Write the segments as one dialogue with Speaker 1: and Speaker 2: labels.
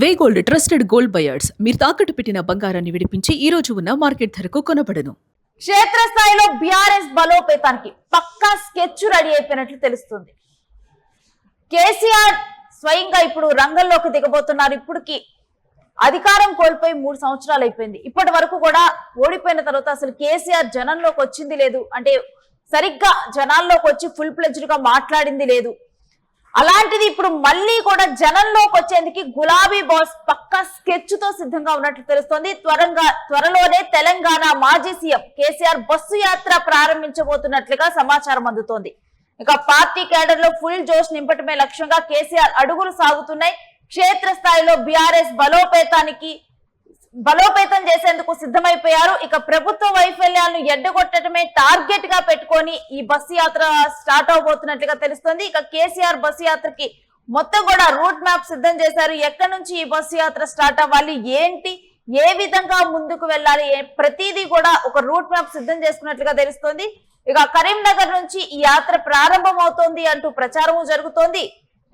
Speaker 1: వే gold trusted gold buyers మీరు తాకట్టు పెట్టిన బంగారాన్ని విడిపించి ఈ రోజు ఉన్న మార్కెట్ ధరకు కొనబడను.
Speaker 2: క్షేత్రస్థాయిలో బీఆర్ఎస్ బలోపేతానికి పక్కా స్కెచ్ రెడీ అయిపోయినట్లు తెలుస్తుంది. కేసీఆర్ స్వయంగా ఇప్పుడు రంగంలోకి దిగబోతున్నారు. ఇప్పటికి అధికారం కోల్పోయి 3 సంవత్సరాలు అయిపోయింది. ఇప్పటి వరకు కూడా ఓడిపోయిన తర్వాత అసలు కేసీఆర్ జనంలోకి వచ్చింది లేదు, అంటే సరిగ్గా జనాల్లోకి వచ్చి ఫుల్ ప్లెజ్డ్ గా మాట్లాడింది లేదు. అలాంటిది ఇప్పుడు మళ్ళీ కూడా జనంలోకి వచ్చేందుకు గులాబీ బాస్ పక్కా స్కెచ్ తో సిద్ధంగా ఉన్నట్లు తెలుస్తోంది. త్వరలోనే తెలంగాణ మాజీ సీఎం కేసీఆర్ బస్సు యాత్ర ప్రారంభించబోతున్నట్లుగా సమాచారం అందుతోంది. ఇక పార్టీ కేడర్ లో ఫుల్ జోష్ నింపటమే లక్ష్యంగా కేసీఆర్ అడుగులు సాగుతున్నాయి. క్షేత్రస్థాయిలో బీఆర్ఎస్ బలోపేతం చేసేందుకు సిద్ధమైపోయారు. ఇక ప్రభుత్వ వైఫల్యాలను ఎడ్డగొట్టడమే టార్గెట్ గా పెట్టుకొని ఈ బస్సు యాత్ర స్టార్ట్ అవబోతున్నట్లుగా తెలుస్తుంది. ఇక కేసీఆర్ బస్సు యాత్రకి మొత్తం కూడా రూట్ మ్యాప్ సిద్ధం చేశారు. ఎక్కడి నుంచి ఈ బస్సు యాత్ర స్టార్ట్ అవ్వాలి, ఏంటి, ఏ విధంగా ముందుకు వెళ్ళాలి, ప్రతిదీ కూడా ఒక రూట్ మ్యాప్ సిద్ధం చేసుకున్నట్లుగా తెలుస్తోంది. ఇక కరీంనగర్ నుంచి ఈ యాత్ర ప్రారంభం అవుతోంది అంటూ ప్రచారము జరుగుతోంది.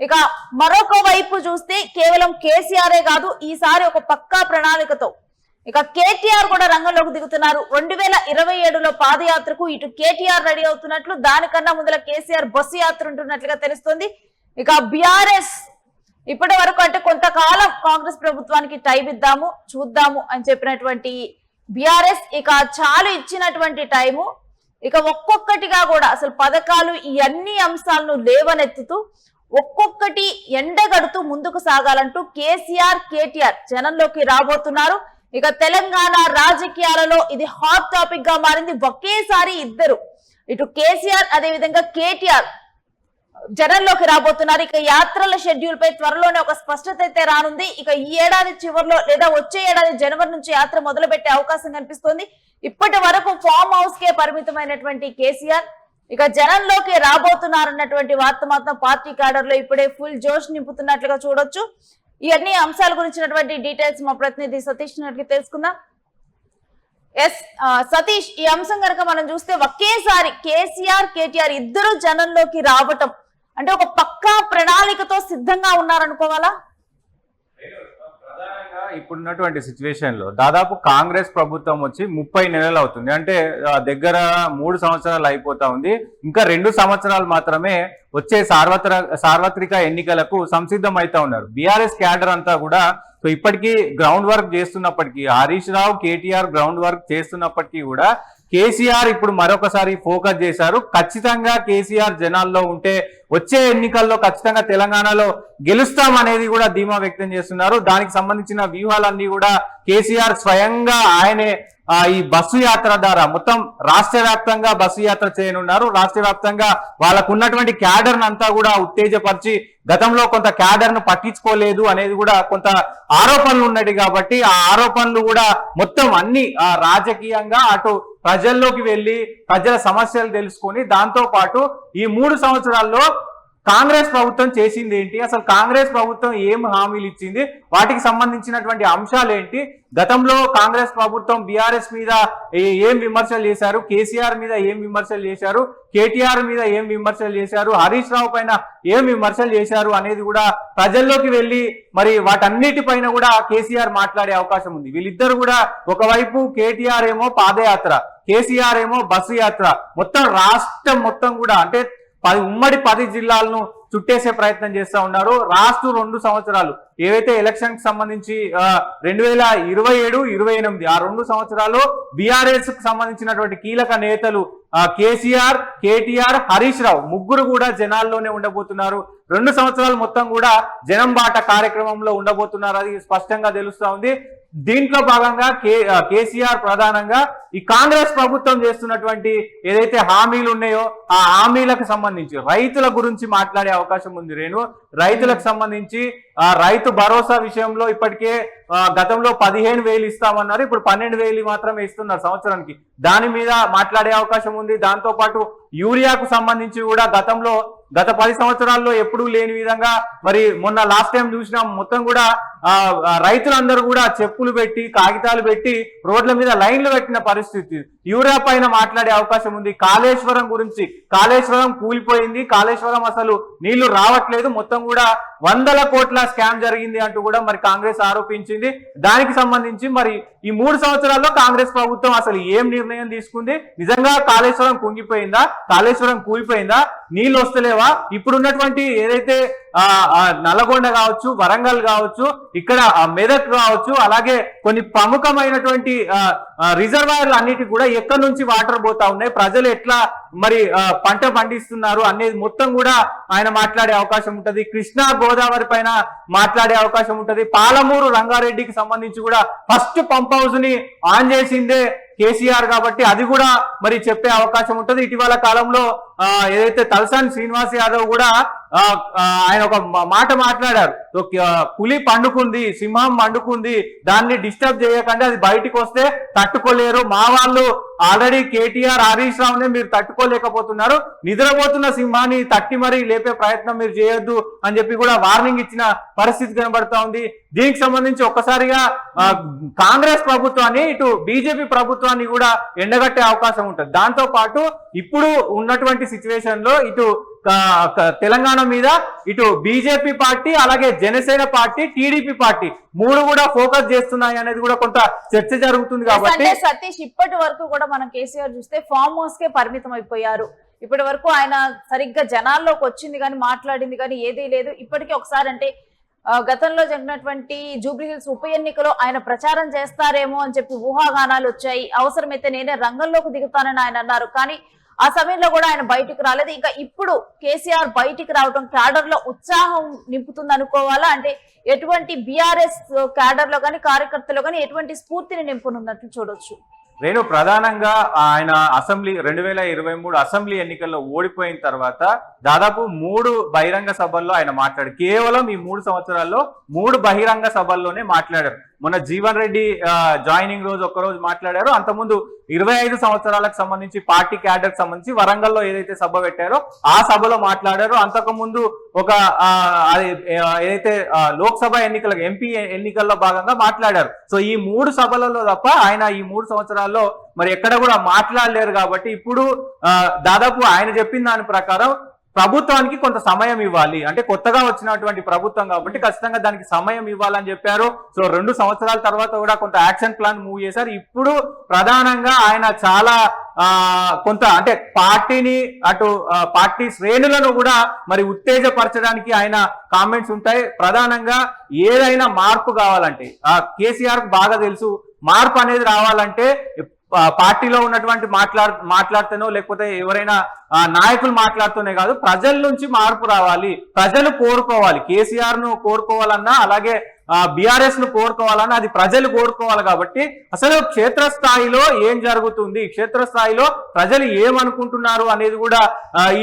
Speaker 2: ఇక మరొక వైపు చూస్తే కేవలం కేసీఆరే కాదు, ఈసారి ఒక పక్కా ప్రణాళికతో ఇక కేటీఆర్ కూడా రంగంలోకి దిగుతున్నారు. 2027లో పాదయాత్రకు ఇటు కేటీఆర్ రెడీ అవుతున్నట్లు, దానికన్నా ముందర కేసీఆర్ బస్సు యాత్ర ఉంటున్నట్లుగా తెలుస్తుంది. ఇక బీఆర్ఎస్ ఇప్పటి వరకు అంటే కొంతకాలం కాంగ్రెస్ ప్రభుత్వానికి టైం ఇద్దాము చూద్దాము అని చెప్పినటువంటి బీఆర్ఎస్ ఇక చాలు ఇచ్చినటువంటి టైము. ఇక ఒక్కొక్కటిగా కూడా అసలు పథకాలు ఈ అన్ని అంశాలను లేవనెత్తుతూ ఒక్కొక్కటి ఎండగడుతూ ముందుకు సాగాలంటూ కేసీఆర్ కేటీఆర్ జనంలోకి రాబోతున్నారు. ఇక తెలంగాణ రాజకీయాలలో ఇది హాట్ టాపిక్ గా మారింది. ఒకేసారి ఇద్దరు, ఇటు కేసీఆర్ అదే విధంగా కేటీఆర్ జనంలోకి రాబోతున్నారు. ఇక యాత్రల షెడ్యూల్ పై త్వరలోనే ఒక స్పష్టత అయితే రానుంది. ఇక ఈ ఏడాది చివరిలో లేదా వచ్చే ఏడాది జనవరి నుంచి యాత్ర మొదలు పెట్టే అవకాశం కనిపిస్తోంది. ఇప్పటి వరకు ఫామ్ హౌస్ కే పరిమితమైనటువంటి కేసీఆర్ ఇక జనంలోకి రాబోతున్నారన్నటువంటి వార్త మాత్రం పార్టీ క్యాడర్ లో ఇప్పుడే ఫుల్ జోష్ నింపుతున్నట్లుగా చూడొచ్చు. ఈ అన్ని అంశాల గురించినటువంటి డీటెయిల్స్ మా ప్రతినిధి సతీష్ అడిగి తెలుసుకుందాం. సతీష్, ఈ అంశం కనుక మనం చూస్తే ఒకేసారి కేసీఆర్ కేటీఆర్ ఇద్దరు జనంలోకి రావటం అంటే ఒక పక్కా ప్రణాళికతో సిద్ధంగా ఉన్నారనుకోవాలా?
Speaker 3: ఇప్పుడున్నటువంటి సిచ్యువేషన్ లో దాదాపు కాంగ్రెస్ ప్రభుత్వం వచ్చి 30 నెలలు అవుతుంది. అంటే దగ్గర 3 సంవత్సరాలు అయిపోతా ఉంది. ఇంకా 2 సంవత్సరాలు మాత్రమే వచ్చే సార్వత్రిక ఎన్నికలకు సంసిద్ధం అవుతా ఉన్నారు. బీఆర్ఎస్ క్యాడర్ అంతా కూడా ఇప్పటికీ గ్రౌండ్ వర్క్ చేస్తున్నప్పటికీ, హరీష్ రావు కేటీఆర్ గ్రౌండ్ వర్క్ చేస్తున్నప్పటికీ కూడా కేసీఆర్ ఇప్పుడు మరొకసారి ఫోకస్ చేశారు. ఖచ్చితంగా కేసీఆర్ జనాల్లో ఉంటే వచ్చే ఎన్నికల్లో ఖచ్చితంగా తెలంగాణలో గెలుస్తామనేది కూడా ధీమా వ్యక్తం చేస్తున్నారు. దానికి సంబంధించిన వ్యూహాలన్నీ కూడా కేసీఆర్ స్వయంగా ఆయనే ఈ బస్సు యాత్ర ద్వారా మొత్తం రాష్ట్ర వ్యాప్తంగా బస్సు యాత్ర చేయనున్నారు. రాష్ట్ర వ్యాప్తంగా వాళ్ళకు ఉన్నటువంటి క్యాడర్ అంతా కూడా ఉత్తేజపరిచి, గతంలో కొంత క్యాడర్ ను పట్టించుకోలేదు అనేది కూడా కొంత ఆరోపణలు ఉన్నాయి కాబట్టి ఆ ఆరోపణలు కూడా మొత్తం అన్ని రాజకీయంగా అటు ప్రజల్లోకి వెళ్ళి ప్రజల సమస్యలు తెలుసుకొని, దాంతో పాటు ఈ 3 సంవత్సరాల్లో కాంగ్రెస్ ప్రభుత్వం చేసింది ఏంటి, అసలు కాంగ్రెస్ ప్రభుత్వం ఏం హామీలు ఇచ్చింది, వాటికి సంబంధించినటువంటి అంశాలు ఏంటి, గతంలో కాంగ్రెస్ ప్రభుత్వం బీఆర్ఎస్ మీద ఏం విమర్శలు చేశారు, కేసీఆర్ మీద ఏం విమర్శలు చేశారు, కేటీఆర్ మీద ఏం విమర్శలు చేశారు, హరీష్ రావు పైన ఏం విమర్శలు చేశారు అనేది కూడా ప్రజల్లోకి వెళ్ళి మరి వాటన్నిటిపైన కూడా కేసీఆర్ మాట్లాడే అవకాశం ఉంది. వీళ్ళిద్దరు కూడా ఒకవైపు కేటీఆర్ ఏమో పాదయాత్ర, కేసీఆర్ ఏమో బస్సు యాత్ర, మొత్తం రాష్ట్రం మొత్తం కూడా అంటే ఉమ్మడి 10 జిల్లాలను చుట్టేసే ప్రయత్నం చేస్తా ఉన్నారు. రాష్ట్ర 2 సంవత్సరాలు ఏవైతే ఎలక్షన్ కి సంబంధించి 2027, 28 ఆ 2 సంవత్సరాలు బీఆర్ఎస్ కు సంబంధించినటువంటి కీలక నేతలు కేసీఆర్, కేటీఆర్, హరీష్ రావు ముగ్గురు కూడా జనాల్లోనే ఉండబోతున్నారు. 2 సంవత్సరాలు మొత్తం కూడా జనం బాట కార్యక్రమంలో ఉండబోతున్నారు, అది స్పష్టంగా తెలుస్తా ఉంది. దీంట్లో భాగంగా కేసీఆర్ ప్రధానంగా ఈ కాంగ్రెస్ ప్రభుత్వం చేస్తున్నటువంటి ఏదైతే హామీలు ఉన్నాయో ఆ హామీలకు సంబంధించి రైతుల గురించి మాట్లాడే అవకాశం ఉంది. రైతులకు సంబంధించి రైతు భరోసా విషయంలో ఇప్పటికే గతంలో 15,000 ఇస్తామన్నారు, ఇప్పుడు 12,000 మాత్రమే ఇస్తున్నారు సంవత్సరానికి. దాని మీద మాట్లాడే అవకాశం ఉంది. దాంతో పాటు యూరియాకు సంబంధించి కూడా గతంలో గత 10 సంవత్సరాల్లో ఎప్పుడూ లేని విధంగా మరి మొన్న లాస్ట్ టైం చూసినాం మొత్తం కూడా రైతులందరూ కూడా చెప్పులు పెట్టి కాగితాలు పెట్టి రోడ్ల మీద లైన్లు పెట్టిన పరిస్థితి. యూరియా పైన మాట్లాడే అవకాశం ఉంది. కాళేశ్వరం గురించి, కాళేశ్వరం కూలిపోయింది, కాళేశ్వరం అసలు నీళ్లు రావట్లేదు, మొత్తం కూడా 100 కోట్ల స్కామ్ జరిగింది అంటూ కూడా మరి కాంగ్రెస్ ఆరోపించింది. దానికి సంబంధించి మరి ఈ 3 సంవత్సరాల్లో కాంగ్రెస్ ప్రభుత్వం అసలు ఏం నిర్ణయం తీసుకుంది? నిజంగా కాళేశ్వరం కుంగిపోయిందా? కాళేశ్వరం కూలిపోయిందా? నీళ్ళు వస్తలేవా? ఇప్పుడున్నటువంటి ఏదైతే నల్లగొండ కావచ్చు, వరంగల్ కావచ్చు, ఇక్కడ మెదక్ కావచ్చు, అలాగే కొన్ని ప్రముఖమైనటువంటి రిజర్వాయర్లు అన్నిటికీ కూడా ఎక్కడి నుంచి వాటర్ పోతా ఉన్నాయి, ప్రజలు ఎట్లా మరి పంట పండిస్తున్నారు అనేది మొత్తం కూడా ఆయన మాట్లాడే అవకాశం ఉంటది. కృష్ణా గోదావరి పైన మాట్లాడే అవకాశం ఉంటది. పాలమూరు రంగారెడ్డికి సంబంధించి కూడా ఫస్ట్ పంప్ హౌస్ ని ఆన్ చేసిందే కేసీఆర్ కాబట్టి అది కూడా మరి చెప్పే అవకాశం ఉంటది. ఇటీవల కాలంలో ఏదైతే తలసాని శ్రీనివాస్ యాదవ్ కూడా ఆయన ఒక మాట మాట్లాడారు, పులి పండుకుంది, సింహం పండుకుంది, దాన్ని డిస్టర్బ్ చేయకండి, అది బయటికి వస్తే తట్టుకోలేరు, మా వాళ్ళు ఆల్రెడీ కేటీఆర్ హరీష్ రావునే మీరు తట్టుకోలేకపోతున్నారు, నిద్రపోతున్న సింహాన్ని తట్టి మరీ లేపే ప్రయత్నం మీరు చేయొద్దు అని చెప్పి కూడా వార్నింగ్ ఇచ్చిన పరిస్థితి కనబడతా ఉంది. దీనికి సంబంధించి ఒక్కసారిగా కాంగ్రెస్ ప్రభుత్వాన్ని ఇటు బీజేపీ ప్రభుత్వాన్ని కూడా ఎండగట్టే అవకాశం ఉంటుంది. దాంతో పాటు ఇప్పుడు ఉన్నటువంటి సిచ్యువేషన్ లో ఇటు తెలంగాణ మీద ఇటు బీజేపీ పార్టీ అలాగే జనసేన పార్టీ టీడీపీ పార్టీ 3 కూడా ఫోకస్ చేస్తున్నాయి అనేది కూడా కొంత చర్చ జరుగుతుంది. కాబట్టి
Speaker 2: సతీష్ ఇప్పటి వరకు కూడా మనం కేసీఆర్ చూస్తే ఫామ్ హౌస్ కే పరిమితం అయిపోయారు. ఇప్పటి వరకు ఆయన సరిగ్గా జనాల్లోకి వచ్చింది కానీ మాట్లాడింది కానీ ఏదీ లేదు. ఇప్పటికీ ఒకసారి అంటే గతంలో జరిగినటువంటి జూబ్లీహిల్స్ ఉప ఎన్నికలో ఆయన ప్రచారం చేస్తారేమో అని చెప్పి ఊహాగానాలు వచ్చాయి. అవసరమైతే నేనే రంగంలోకి దిగుతానని ఆయన అన్నారు. కానీ ఆ సమయంలో కూడా ఆయన బయటికి రాలేదు. ఇంకా ఇప్పుడు కేసీఆర్ బయటికి రావడం క్యాడర్ లో ఉత్సాహం నింపుతుంది అనుకోవాలా? అంటే ఎటువంటి బీఆర్ఎస్ క్యాడర్ లో కానీ కార్యకర్తలో కానీ ఎటువంటి స్ఫూర్తిని నింపునున్నట్లు చూడొచ్చు.
Speaker 3: నేను ప్రధానంగా ఆయన అసెంబ్లీ 2023 అసెంబ్లీ ఎన్నికల్లో ఓడిపోయిన తర్వాత దాదాపు 3 బహిరంగ సభల్లో ఆయన మాట్లాడారు. కేవలం ఈ 3 సంవత్సరాల్లో 3 బహిరంగ సభల్లోనే మాట్లాడారు. మొన్న జీవన్ రెడ్డి జాయినింగ్ రోజు ఒక్కరోజు మాట్లాడారు. అంతకుముందు 25 సంవత్సరాలకు సంబంధించి పార్టీ క్యాడర్ కి సంబంధించి వరంగల్లో ఏదైతే సభ పెట్టారో ఆ సభలో మాట్లాడారు. అంతకుముందు ఒక ఏదైతే లోక్సభ ఎన్నికల ఎంపీ ఎన్నికల్లో భాగంగా మాట్లాడారు. సో ఈ 3 సభలలో తప్ప ఆయన ఈ 3 సంవత్సరాల్లో మరి ఎక్కడ కూడా మాట్లాడలేరు. కాబట్టి ఇప్పుడు దాదాపు ఆయన చెప్పిన దాని ప్రకారం ప్రభుత్వానికి కొంత సమయం ఇవ్వాలి, అంటే కొత్తగా వచ్చినటువంటి ప్రభుత్వం కాబట్టి ఖచ్చితంగా దానికి సమయం ఇవ్వాలని చెప్పారు. సో 2 సంవత్సరాల తర్వాత కూడా కొంత యాక్షన్ ప్లాన్ మూవ్ చేశారు. ఇప్పుడు ప్రధానంగా ఆయన చాలా కొంత అంటే పార్టీని అటు పార్టీ శ్రేణులను కూడా మరి ఉత్తేజపరచడానికి ఆయన కామెంట్స్ ఉంటాయి. ప్రధానంగా ఏదైనా మార్పు కావాలంటే కేసీఆర్ కు బాగా తెలుసు, మార్పు అనేది రావాలంటే పార్టీలో ఉన్నటువంటి మాట్లాడుతూనో లేకపోతే ఎవరైనా నాయకులు మాట్లాడుతూనే కాదు, ప్రజల నుంచి మార్పు రావాలి, ప్రజలు కోరుకోవాలి. కేసీఆర్ ను కోరుకోవాలన్నా అలాగే బీఆర్ఎస్ ను కోరుకోవాలన్నా అది ప్రజలు కోరుకోవాలి. కాబట్టి అసలు క్షేత్రస్థాయిలో ఏం జరుగుతుంది, క్షేత్రస్థాయిలో ప్రజలు ఏమనుకుంటున్నారు అనేది కూడా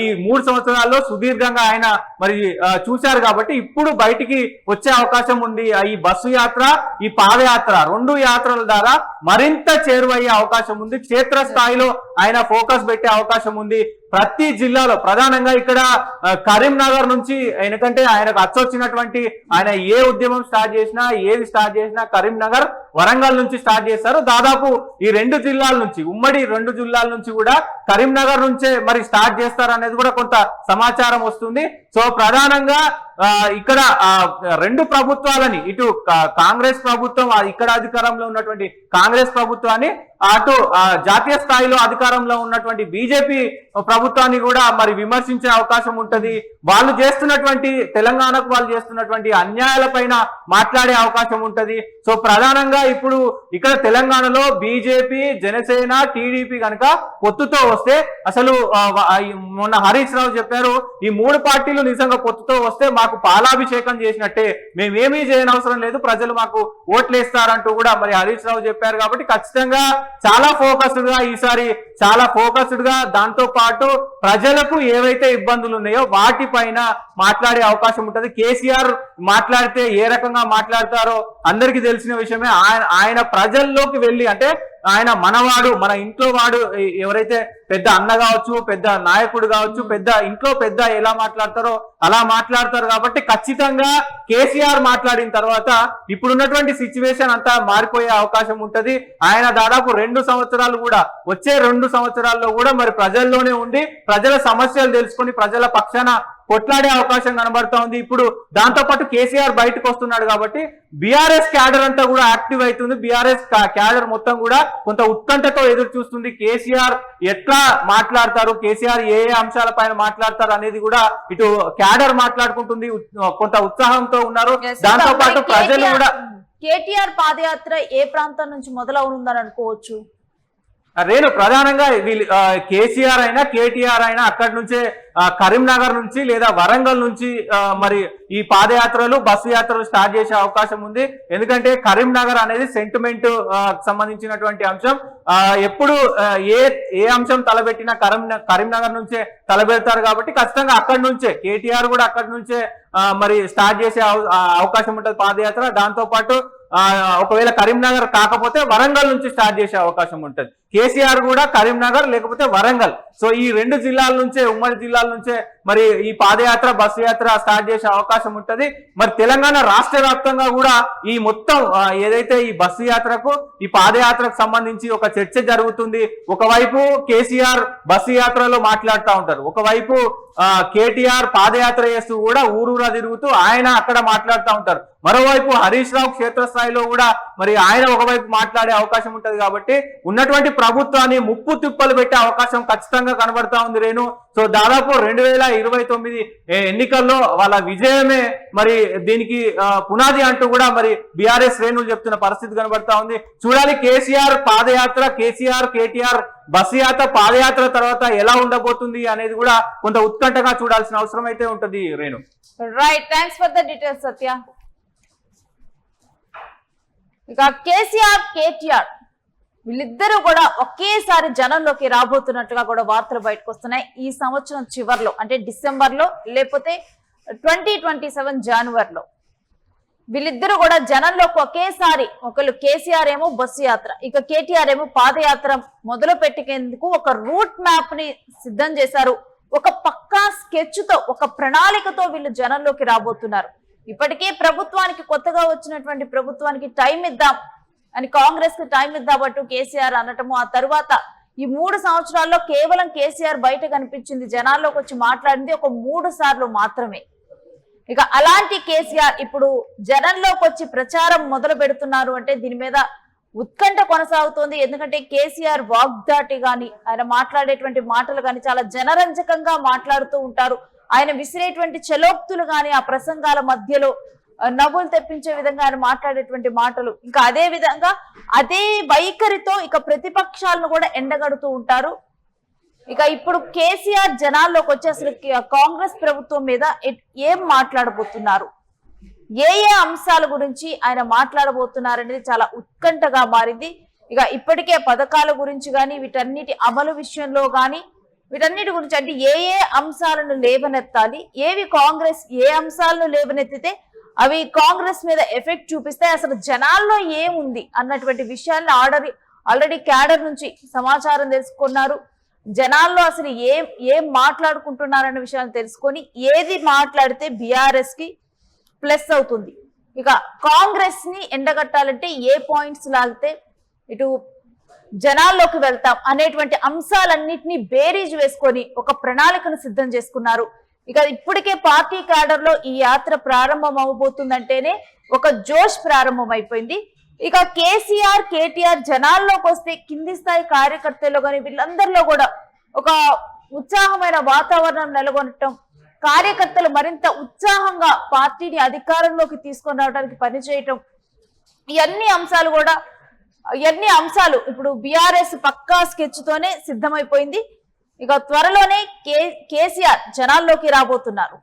Speaker 3: ఈ 3 సంవత్సరాల్లో సుదీర్ఘంగా ఆయన మరి చూశారు. కాబట్టి ఇప్పుడు బయటికి వచ్చే అవకాశం ఉంది. ఈ బస్సు యాత్ర, ఈ పాదయాత్ర 2 యాత్రల ద్వారా మరింత చేరువయ్యే అవకాశం ఉంది. క్షేత్రస్థాయిలో ఆయన ఫోకస్ పెట్టే అవకాశం ఉంది. ప్రతి జిల్లాలో ప్రధానంగా ఇక్కడ కరీంనగర్ నుంచి, ఎందుకంటే ఆయనకు అచ్చొచ్చినటువంటి ఆయన ఏ ఉద్యమం స్టార్ట్ చేసినా ఏది స్టార్ట్ చేసినా కరీంనగర్ వరంగల్ నుంచి స్టార్ట్ చేస్తారు. దాదాపు ఈ 2 జిల్లాల నుంచి, ఉమ్మడి 2 జిల్లాల నుంచి కూడా కరీంనగర్ నుంచే మరి స్టార్ట్ చేస్తారు అనేది కూడా కొంత సమాచారం వస్తుంది. సో ప్రధానంగా ఇక్కడ 2 ప్రభుత్వాలని, ఇటు కాంగ్రెస్ ప్రభుత్వం ఇక్కడ అధికారంలో ఉన్నటువంటి కాంగ్రెస్ ప్రభుత్వాన్ని, అటు జాతీయ స్థాయిలో అధికారంలో ఉన్నటువంటి బీజేపీ ప్రభుత్వాన్ని కూడా మరి విమర్శించే అవకాశం ఉంటది. వాళ్ళు చేస్తున్నటువంటి తెలంగాణకు వాళ్ళు చేస్తున్నటువంటి అన్యాయాల పైన మాట్లాడే అవకాశం ఉంటది. సో ప్రధానంగా ఇప్పుడు ఇక్కడ తెలంగాణలో బీజేపీ, జనసేన, టీడీపీ కనుక పొత్తుతో వస్తే, అసలు మొన్న హరీష్ రావు చెప్పారు, ఈ 3 పార్టీలు నిజంగా పొత్తుతో వస్తే మాకు పాలాభిషేకం చేసినట్టే, మేమేమీ చేయనవసరం లేదు, ప్రజలు మాకు ఓట్లేస్తారంటూ కూడా మరి హరీష్ రావు చెప్పారు. కాబట్టి ఖచ్చితంగా చాలా ఫోకస్డ్ గా ఈసారి, చాలా ఫోకస్డ్ గా, దాంతో పాటు ప్రజలకు ఏవైతే ఇబ్బందులు ఉన్నాయో వాటిపైన మాట్లాడే అవకాశం ఉంటది. కేసీఆర్ మాట్లాడితే ఏ రకంగా మాట్లాడతారో అందరికీ తెలిసిన విషయమే. ఆయన ప్రజల్లోకి వెళ్ళి, అంటే ఆయన మనవాడు, మన ఇంట్లో వాడు ఎవరైతే పెద్ద అన్న కావచ్చు, పెద్ద నాయకుడు కావచ్చు, పెద్ద ఇంట్లో పెద్ద ఎలా మాట్లాడతారో అలా మాట్లాడతారు. కాబట్టి ఖచ్చితంగా కేసీఆర్ మాట్లాడిన తర్వాత ఇప్పుడున్నటువంటి సిచ్యువేషన్ అంతా మారిపోయే అవకాశం ఉంటది. ఆయన దాదాపు 2 సంవత్సరాలు కూడా వచ్చే 2 సంవత్సరాల్లో కూడా మరి ప్రజల్లోనే ఉండి ప్రజల సమస్యలు తెలుసుకొని ప్రజల పక్షాన కొట్లాడే అవకాశం కనబడతా ఉంది. ఇప్పుడు దాంతో పాటు కేసీఆర్ బయటకు వస్తున్నాడు కాబట్టి బీఆర్ఎస్ క్యాడర్ అంతా కూడా యాక్టివ్ అవుతుంది. బీఆర్ఎస్ క్యాడర్ మొత్తం కూడా కొంత ఉత్కంఠతో ఎదురు చూస్తుంది. కేసీఆర్ ఎట్లా మాట్లాడతారు, కేసీఆర్ ఏ అంశాలపైన మాట్లాడతారు అనేది కూడా ఇటు క్యాడర్ మాట్లాడుకుంటుంది. కొంత ఉత్సాహంతో ఉన్నారు. దాంతో పాటు ప్రజలు కూడా
Speaker 2: కేటీఆర్ పాదయాత్ర ఏ ప్రాంతం నుంచి మొదలవుతుందని అనుకోవచ్చు?
Speaker 3: రేణు ప్రధానంగా కేసీఆర్ అయినా కేటీఆర్ అయినా అక్కడి నుంచే కరీంనగర్ నుంచి లేదా వరంగల్ నుంచి మరి ఈ పాదయాత్రలు బస్సు యాత్రలు స్టార్ట్ చేసే అవకాశం ఉంది. ఎందుకంటే కరీంనగర్ అనేది సెంటిమెంట్ సంబంధించినటువంటి అంశం. ఎప్పుడు ఏ అంశం తలబెట్టినా కరీంనగర్ నుంచే తలబెడతారు కాబట్టి ఖచ్చితంగా అక్కడి నుంచే కేటీఆర్ కూడా అక్కడి నుంచే మరి స్టార్ట్ చేసే అవకాశం ఉంటుంది పాదయాత్ర. దాంతో పాటు ఒకవేళ కరీంనగర్ కాకపోతే వరంగల్ నుంచి స్టార్ట్ చేసే అవకాశం ఉంటుంది. కేసీఆర్ కూడా కరీంనగర్ లేకపోతే వరంగల్, సో ఈ 2 జిల్లాల నుంచే, ఉమ్మడి జిల్లాల నుంచే మరి ఈ పాదయాత్ర బస్సు యాత్ర స్టార్ట్ చేసే అవకాశం ఉంటుంది. మరి తెలంగాణ రాష్ట్ర వ్యాప్తంగా కూడా ఈ మొత్తం ఏదైతే ఈ బస్సు యాత్రకు ఈ పాదయాత్రకు సంబంధించి ఒక చర్చ జరుగుతుంది. ఒకవైపు కేసీఆర్ బస్సు యాత్రలో మాట్లాడుతూ ఉంటారు, ఒకవైపు కేటీఆర్ పాదయాత్ర చేస్తూ కూడా ఊరూరా తిరుగుతూ ఆయన అక్కడ మాట్లాడుతూ ఉంటారు. మరోవైపు హరీష్ రావు క్షేత్రస్థాయిలో కూడా మరి ఆయన ఒకవైపు మాట్లాడే అవకాశం ఉంటది. కాబట్టి ఉన్నటువంటి ప్రభుత్వాన్ని ముప్పు తిప్పలు పెట్టే అవకాశం ఖచ్చితంగా కనబడతా ఉంది రేణు. సో దాదాపు 2029 ఎన్నికల్లో వాళ్ళ విజయమే మరి దీనికి పునాది అంటూ కూడా మరి బీఆర్ఎస్ శ్రేణులు చెప్తున్న పరిస్థితి కనబడతా ఉంది. చూడాలి కేసీఆర్ పాదయాత్ర, కేసీఆర్ కేటీఆర్ బస్సు యాత్ర పాదయాత్ర తర్వాత ఎలా ఉండబోతుంది అనేది కూడా కొంత ఉత్కంఠగా చూడాల్సిన అవసరం అయితే ఉంటుంది Renu.
Speaker 2: Right, thanks for the details Satya. ఇక కేసీఆర్ కేటీఆర్ వీళ్ళిద్దరూ కూడా ఒకేసారి జనంలోకి రాబోతున్నట్టుగా కూడా వార్తలు బయటకు వస్తున్నాయి. ఈ సంవత్సరం చివర్లో అంటే డిసెంబర్లో లేకపోతే 2027 జనవరిలో వీళ్ళిద్దరూ కూడా జనంలోకి ఒకేసారి, ఒకళ్ళు కేసీఆర్ ఏమో బస్సు యాత్ర, ఇక కేటీఆర్ ఏమో పాదయాత్ర మొదలు పెట్టేందుకు ఒక రూట్ మ్యాప్ ని సిద్ధం చేశారు. ఒక పక్కా స్కెచ్ తో, ఒక ప్రణాళికతో వీళ్ళు జనంలోకి రాబోతున్నారు. ఇప్పటికే ప్రభుత్వానికి, కొత్తగా వచ్చినటువంటి ప్రభుత్వానికి టైం ఇద్దాం అని, కాంగ్రెస్ కి టైం ఇద్దామంటూ కేసీఆర్ అనటము, ఆ తర్వాత ఈ 3 సంవత్సరాల్లో కేవలం కేసీఆర్ బయట కనిపించింది, జనాల్లోకి వచ్చి మాట్లాడింది ఒక 3 సార్లు మాత్రమే. ఇక అలాంటి కేసీఆర్ ఇప్పుడు జనంలోకి వచ్చి ప్రచారం మొదలు పెడుతున్నారు అంటే దీని మీద ఉత్కంఠ కొనసాగుతోంది. ఎందుకంటే కేసీఆర్ వాగ్దాటి గాని, ఆయన మాట్లాడేటువంటి మాటలు గాని చాలా జనరంజకంగా మాట్లాడుతూ ఉంటారు. ఆయన విసిరేటువంటి చలోక్తులు గాని, ఆ ప్రసంగాల మధ్యలో నవ్వులు తెప్పించే విధంగా ఆయన మాట్లాడేటువంటి మాటలు, ఇంకా అదే విధంగా అదే వైఖరితో ఇక ప్రతిపక్షాలను కూడా ఎండగడుతూ ఉంటారు. ఇక ఇప్పుడు కేసీఆర్ జనాల్లోకి వచ్చి అసలు కాంగ్రెస్ ప్రభుత్వం మీద ఏం మాట్లాడబోతున్నారు, ఏ అంశాల గురించి ఆయన మాట్లాడబోతున్నారు అనేది చాలా ఉత్కంఠగా మారింది. ఇక ఇప్పటికే పథకాల గురించి కానీ, వీటన్నిటి అమలు విషయంలో కానీ, వీటన్నిటి గురించి అంటే ఏ అంశాలను లేవనెత్తాలి, ఏవి కాంగ్రెస్ ఏ అంశాలను లేవనెత్తితే అవి కాంగ్రెస్ మీద ఎఫెక్ట్ చూపిస్తాయి, అసలు జనాల్లో ఏముంది అన్నటువంటి విషయాన్ని ఆల్రెడీ క్యాడర్ నుంచి సమాచారం తెలుసుకున్నారు. జనాల్లో అసలు ఏం మాట్లాడుకుంటున్నారన్న విషయాన్ని తెలుసుకొని ఏది మాట్లాడితే బీఆర్ఎస్ కి ప్లస్ అవుతుంది, ఇక కాంగ్రెస్ ని ఎండగట్టాలంటే ఏ పాయింట్స్ లాగితే ఇటు జనాల్లోకి వెళ్తాం అనేటువంటి అంశాలన్నింటినీ బేరీజ్ వేసుకొని ఒక ప్రణాళికను సిద్ధం చేసుకున్నారు. ఇక ఇప్పటికే పార్టీ క్యాడర్ లో ఈ యాత్ర ప్రారంభం అవబోతుందంటేనే ఒక జోష్ ప్రారంభం అయిపోయింది. ఇక కేసీఆర్ కేటీఆర్ జనాల్లోకి వస్తే కింది స్థాయి కార్యకర్తల్లో కానీ వీళ్ళందరిలో కూడా ఒక ఉత్సాహమైన వాతావరణం నెలకొనటం, కార్యకర్తలు మరింత ఉత్సాహంగా పార్టీని అధికారంలోకి తీసుకొని రావడానికి పనిచేయటం, ఇవన్నీ అంశాలు ఇప్పుడు బీఆర్ఎస్ పక్కా స్కెచ్ తోనే సిద్ధమైపోయింది. ఇక త్వరలోనే కేసీఆర్ జనాల్లోకి రాబోతున్నారు.